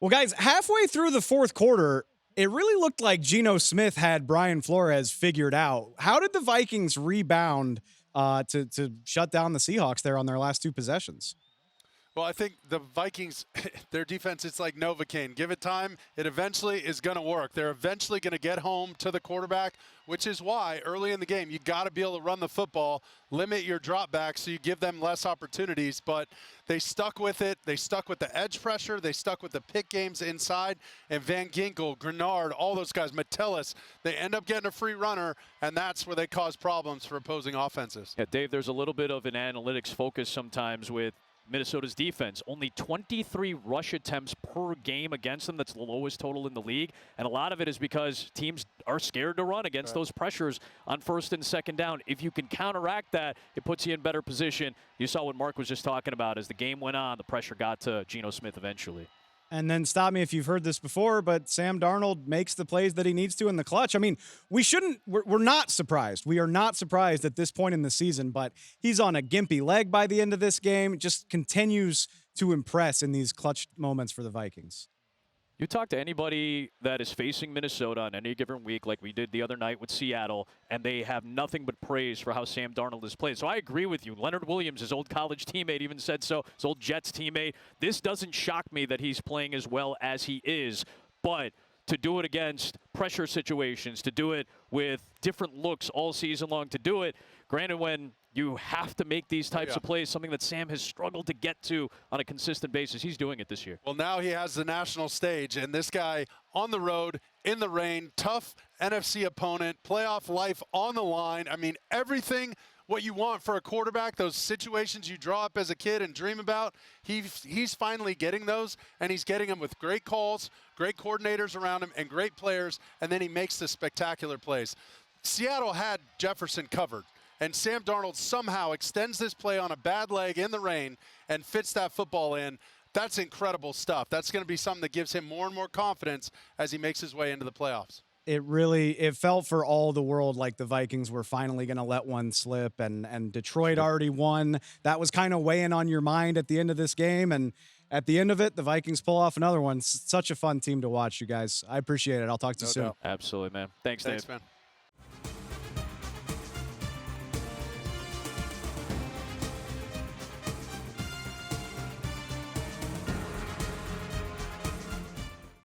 Well, guys, halfway through the fourth quarter, it really looked like Geno Smith had Brian Flores figured out. How did the Vikings rebound to shut down the Seahawks there on their last two possessions? Well, I think the Vikings, their defense, it's like Novocaine. Give it time, it eventually is going to work. They're eventually going to get home to the quarterback, which is why early in the game you got to be able to run the football, limit your drop back so you give them less opportunities. But they stuck with it. They stuck with the edge pressure. They stuck with the pick games inside. And Van Ginkel, Grenard, all those guys, Metellus, they end up getting a free runner, and that's where they cause problems for opposing offenses. Yeah, Dave, there's a little bit of an analytics focus sometimes with Minnesota's defense. Only 23 rush attempts per game against them. That's the lowest total in the league. And a lot of it is because teams are scared to run against those pressures on first and second down. If you can counteract that, it puts you in better position. You saw what Mark was just talking about. As the game went on, the pressure got to Geno Smith eventually. And then stop me if you've heard this before, but Sam Darnold makes the plays that he needs to in the clutch. I mean, we're not surprised. We are not surprised at this point in the season, but he's on a gimpy leg by the end of this game. Just continues to impress in these clutch moments for the Vikings. You talk to anybody that is facing Minnesota on any given week, like we did the other night with Seattle, and they have nothing but praise for how Sam Darnold has played. So I agree with you. Leonard Williams, his old college teammate, even said so. His old Jets teammate. This doesn't shock me that he's playing as well as he is, but to do it against pressure situations, to do it with different looks all season long, to do it, granted, when you have to make these types of plays, something that Sam has struggled to get to on a consistent basis. He's doing it this year. Well, now he has the national stage, and this guy on the road, in the rain, tough NFC opponent, playoff life on the line. I mean, everything what you want for a quarterback, those situations you draw up as a kid and dream about, he's finally getting those, and he's getting them with great calls, great coordinators around him, and great players, and then he makes the spectacular plays. Seattle had Jefferson covered. And Sam Darnold somehow extends this play on a bad leg in the rain and fits that football in. That's incredible stuff. That's going to be something that gives him more and more confidence as he makes his way into the playoffs. It felt for all the world like the Vikings were finally going to let one slip, and Detroit already won. That was kind of weighing on your mind at the end of this game, and at the end of it, the Vikings pull off another one. Such a fun team to watch, you guys. I appreciate it. I'll talk to you soon. Absolutely, man. Thanks, Dave. Thanks, man.